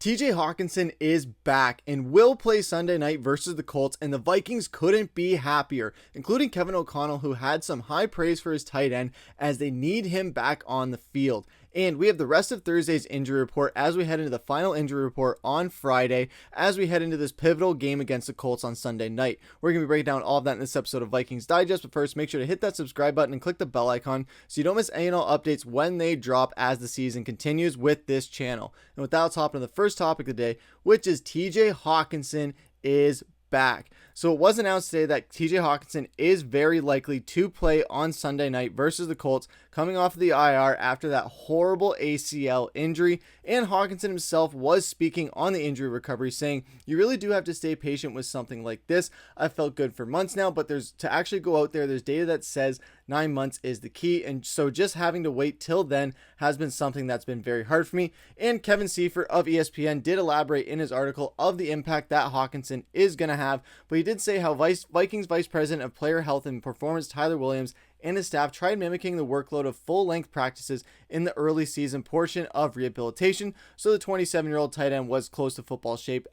TJ Hockenson is back and will play Sunday night versus the Colts, and the Vikings couldn't be happier, including Kevin O'Connell, who had some high praise for his tight end as they need him back on the field. And we have the rest of Thursday's injury report as we head into the final injury report on Friday, as we head into this pivotal game against the Colts on Sunday night. We're going to be breaking down all of that in this episode of Vikings Digest, but first make sure to hit that subscribe button and click the bell icon so you don't miss any and all updates when they drop as the season continues with this channel. And with that, let's hop into the first topic of the day, which is TJ Hockenson is back. So it was announced today that TJ Hockenson is very likely to play on Sunday night versus the Colts, coming off of the IR after that horrible ACL injury. And Hockenson himself was speaking on the injury recovery, saying, "You really do have to stay patient with something like this. I've felt good for months now, but there's to actually go out there's data that says 9 months is the key. And so just having to wait till then has been something that's been very hard for me." And Kevin Seifert of ESPN did elaborate in his article of the impact that Hockenson is going to have, but he did say how Vikings Vice President of Player Health and Performance Tyler Williams and his staff tried mimicking the workload of full-length practices in the early season portion of rehabilitation, so the 27-year-old tight end was close to football shape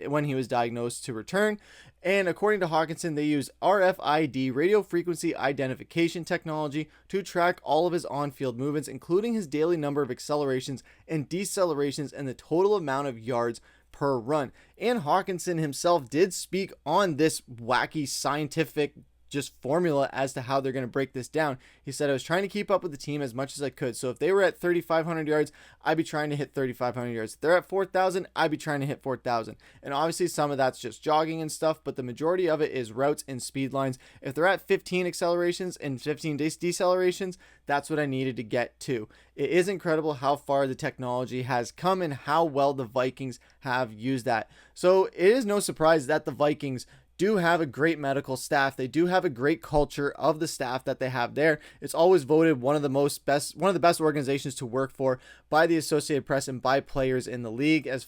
when he was diagnosed to return. And according to Hockenson, they use RFID, radio frequency identification technology, to track all of his on-field movements, including his daily number of accelerations and decelerations and the total amount of yards per run. And Hockenson himself did speak on this wacky scientific just formula as to how they're going to break this down. He said, "I was trying to keep up with the team as much as I could. So if they were at 3,500 yards, I'd be trying to hit 3,500 yards. If they're at 4,000, I'd be trying to hit 4,000. And obviously some of that's just jogging and stuff, but the majority of it is routes and speed lines. If they're at 15 accelerations and 15 decelerations, that's what I needed to get to." It is incredible how far the technology has come and how well the Vikings have used that. So it is no surprise that the Vikings do have a great medical staff. They do have a great culture of the staff that they have there. It's always voted one of the best organizations to work for by the Associated Press and by players in the league, as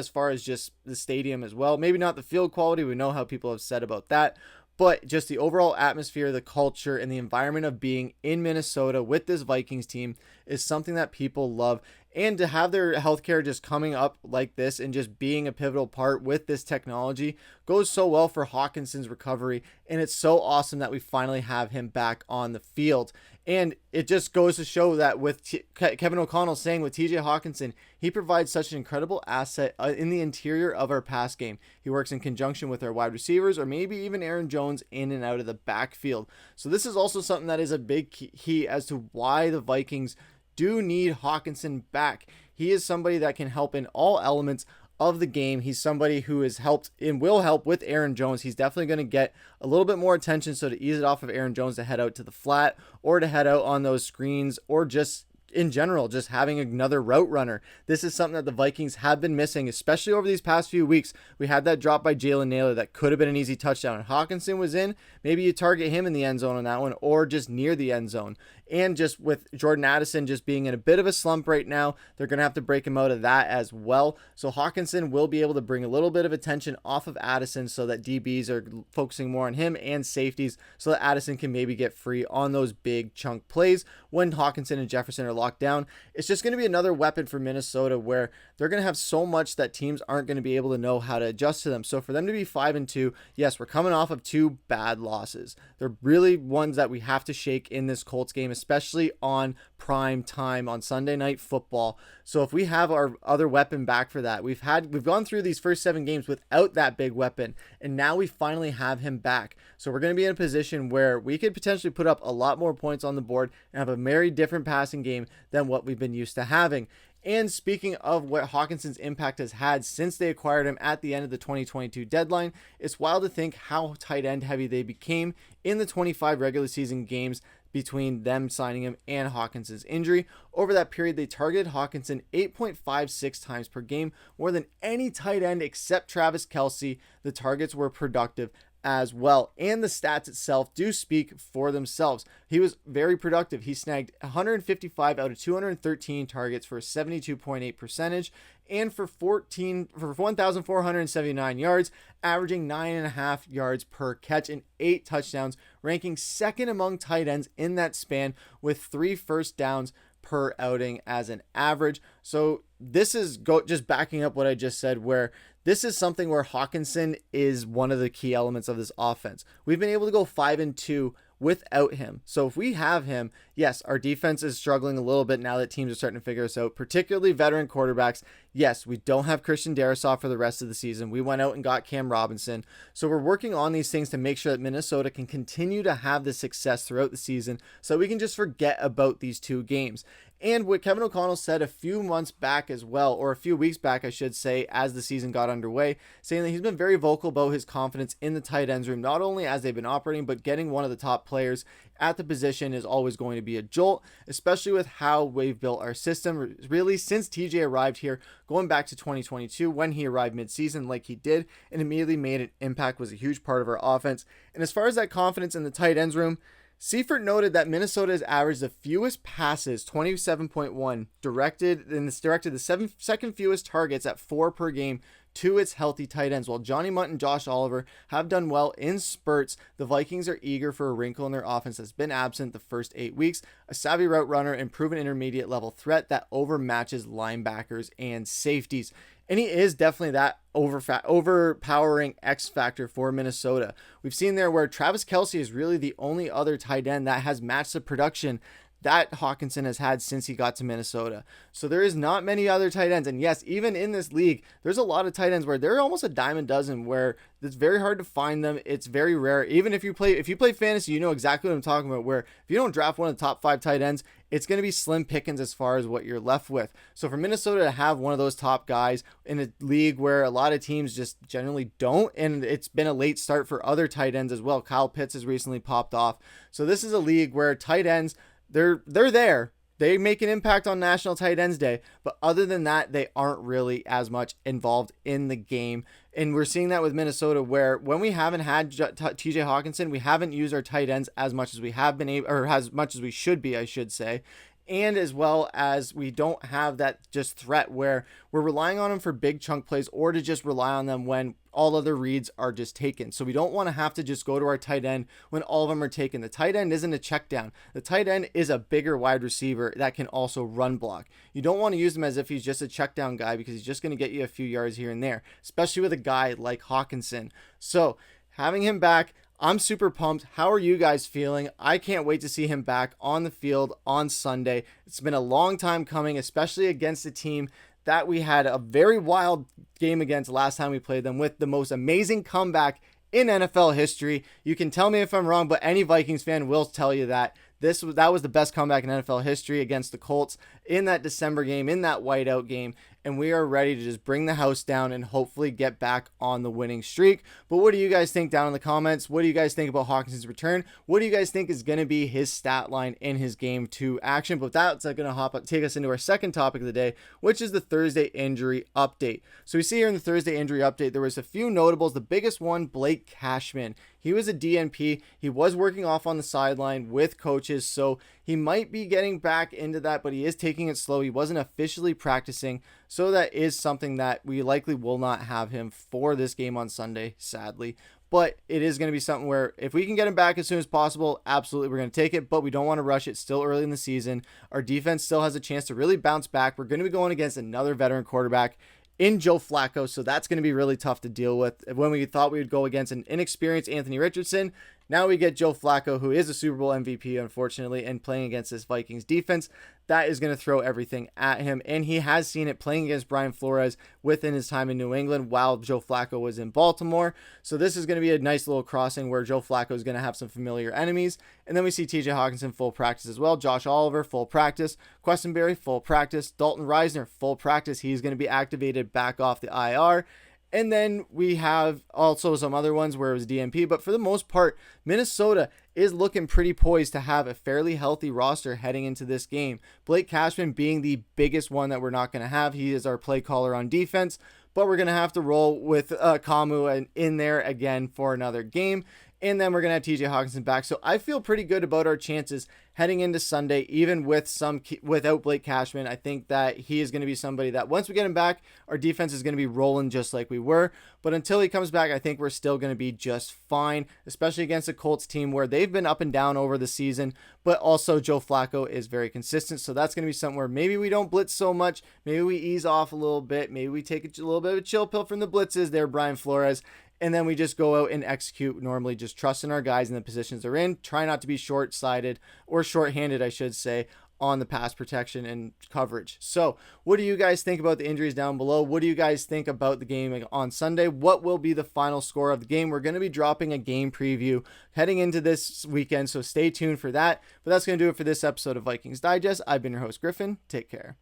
far as just the stadium as well. Maybe not the field quality. We know how people have said about that, but just the overall atmosphere, the culture, and the environment of being in Minnesota with this Vikings team is something that people love. And to have their healthcare just coming up like this and just being a pivotal part with this technology goes so well for Hockenson's recovery. And it's so awesome that we finally have him back on the field. And it just goes to show that with Kevin O'Connell saying with TJ Hockenson, he provides such an incredible asset in the interior of our pass game. He works in conjunction with our wide receivers, or maybe even Aaron Jones in and out of the backfield. So this is also something that is a big key as to why the Vikings do need Hockenson back. He is somebody that can help in all elements of the game. He's somebody who has helped and will help with Aaron Jones. He's definitely going to get a little bit more attention, so to ease it off of Aaron Jones to head out to the flat or to head out on those screens, or just in general, just having another route runner. This is something that the Vikings have been missing, especially over these past few weeks. We had that drop by Jalen Nailor that could have been an easy touchdown. And Hockenson was in. Maybe you target him in the end zone on that one, or just near the end zone. And just with Jordan Addison just being in a bit of a slump right now, they're going to have to break him out of that as well. So Hockenson will be able to bring a little bit of attention off of Addison so that DBs are focusing more on him, and safeties so that Addison can maybe get free on those big chunk plays when Hockenson and Jefferson are locked down. It's just going to be another weapon for Minnesota where they're going to have so much that teams aren't going to be able to know how to adjust to them. So for them to be 5-2, yes, we're coming off of 2 bad losses. They're really ones that we have to shake in this Colts game, especially on prime time on Sunday Night Football. So if we have our other weapon back for that, we've gone through these first 7 games without that big weapon, and now we finally have him back. So we're going to be in a position where we could potentially put up a lot more points on the board and have a very different passing game than what we've been used to having. And speaking of what Hockenson's impact has had since they acquired him at the end of the 2022 deadline, it's wild to think how tight end heavy they became in the 25 regular season games between them signing him and Hockenson's injury. Over that period, they targeted Hockenson 8.56 times per game, more than any tight end except Travis Kelce. The targets were productive as well, and the stats itself do speak for themselves. He was very productive. He snagged 155 out of 213 targets for a 72.8 percentage, and for 1,479 yards, averaging 9.5 yards per catch and 8 touchdowns, ranking second among tight ends in that span with 3 first downs per outing as an average. So this is just backing up what I just said, where this is something where Hockenson is one of the key elements of this offense. We've been able to go 5-2 without him. So if we have him, yes, our defense is struggling a little bit now that teams are starting to figure us out, particularly veteran quarterbacks. Yes, we don't have Christian Darrisaw for the rest of the season. We went out and got Cam Robinson. So we're working on these things to make sure that Minnesota can continue to have this success throughout the season so we can just forget about these two games. And what Kevin O'Connell said a few months back as well, or a few weeks back, I should say, as the season got underway, saying that he's been very vocal about his confidence in the tight ends room, not only as they've been operating, but getting one of the top players at the position is always going to be a jolt, especially with how we've built our system. Really, since TJ arrived here, going back to 2022, when he arrived mid-season like he did, and immediately made an impact, was a huge part of our offense. And as far as that confidence in the tight ends room, Seifert noted that Minnesota has averaged the fewest passes, 27.1, directed the second fewest targets at 4 per game to its healthy tight ends. While Johnny Munt and Josh Oliver have done well in spurts, the Vikings are eager for a wrinkle in their offense that's been absent the first 8 weeks, a savvy route runner and proven intermediate level threat that overmatches linebackers and safeties. And he is definitely that overpowering X factor for Minnesota. We've seen there where Travis Kelce is really the only other tight end that has matched the production that Hockenson has had since he got to Minnesota. So there is not many other tight ends. And yes, even in this league, there's a lot of tight ends where they're almost a dime a dozen, where it's very hard to find them. It's very rare. Even if you play fantasy, you know exactly what I'm talking about, where if you don't draft one of the top 5 tight ends, it's going to be slim pickings as far as what you're left with. So for Minnesota to have one of those top guys in a league where a lot of teams just generally don't, and it's been a late start for other tight ends as well. Kyle Pitts has recently popped off. So this is a league where tight ends, they're there. They make an impact on National Tight Ends Day, but other than that, they aren't really as much involved in the game. And we're seeing that with Minnesota, where when we haven't had TJ Hockenson, we haven't used our tight ends as much as we have been able, or as much as we should be, I should say. And as well as we don't have that just threat where we're relying on them for big chunk plays, or to just rely on them when all other reads are just taken. So we don't want to have to just go to our tight end when all of them are taken. The tight end isn't a check down. The tight end is a bigger wide receiver that can also run block. You don't want to use him as if he's just a check down guy, because he's just going to get you a few yards here and there, especially with a guy like Hockenson. So having him back, I'm super pumped. How are you guys feeling? I can't wait to see him back on the field on Sunday. It's been a long time coming, especially against a team that we had a very wild game against last time we played them, with the most amazing comeback in NFL history. You can tell me if I'm wrong, but any Vikings fan will tell you that that was the best comeback in NFL history against the Colts in that December game, in that whiteout game. And we are ready to just bring the house down and hopefully get back on the winning streak. But what do you guys think down in the comments? What do you guys think about Hockenson's return? What do you guys think is going to be his stat line in his game 2 action? But that's going to take us into our second topic of the day, which is the Thursday injury update. So we see here in the Thursday injury update, there was a few notables. The biggest one, Blake Cashman. He was a DNP. He was working off on the sideline with coaches, so he might be getting back into that, but he is taking it slow. He wasn't officially practicing, so that is something that we likely will not have him for this game on Sunday, sadly. But it is going to be something where if we can get him back as soon as possible, absolutely we're going to take it, but we don't want to rush it. Still early in the season. Our defense still has a chance to really bounce back. We're going to be going against another veteran quarterback in Joe Flacco, so that's going to be really tough to deal with. When we thought we would go against an inexperienced Anthony Richardson, now we get Joe Flacco, who is a Super Bowl MVP, unfortunately, and playing against this Vikings defense. That is going to throw everything at him, and he has seen it playing against Brian Flores within his time in New England while Joe Flacco was in Baltimore. So this is going to be a nice little crossing where Joe Flacco is going to have some familiar enemies. And then we see TJ Hockenson full practice as well. Josh Oliver full practice. Questenberry full practice. Dalton Reisner full practice. He's going to be activated back off the IR. And then we have also some other ones where it was DNP, but for the most part, Minnesota is looking pretty poised to have a fairly healthy roster heading into this game. Blake Cashman being the biggest one that we're not going to have. He is our play caller on defense, but we're going to have to roll with Kamu in there again for another game. And then we're going to have TJ Hockenson back. So I feel pretty good about our chances heading into Sunday, even without Blake Cashman. I think that he is going to be somebody that once we get him back, our defense is going to be rolling just like we were. But until he comes back, I think we're still going to be just fine, especially against a Colts team where they've been up and down over the season, but also Joe Flacco is very consistent. So that's going to be something where maybe we don't blitz so much. Maybe we ease off a little bit. Maybe we take a little bit of a chill pill from the blitzes there, Brian Flores. And then we just go out and execute normally, just trusting our guys in the positions they're in. Try not to be short-sided or short-handed, I should say, on the pass protection and coverage. So what do you guys think about the injuries down below? What do you guys think about the game on Sunday? What will be the final score of the game? We're going to be dropping a game preview heading into this weekend, so stay tuned for that. But that's going to do it for this episode of Vikings Digest. I've been your host, Griffen. Take care.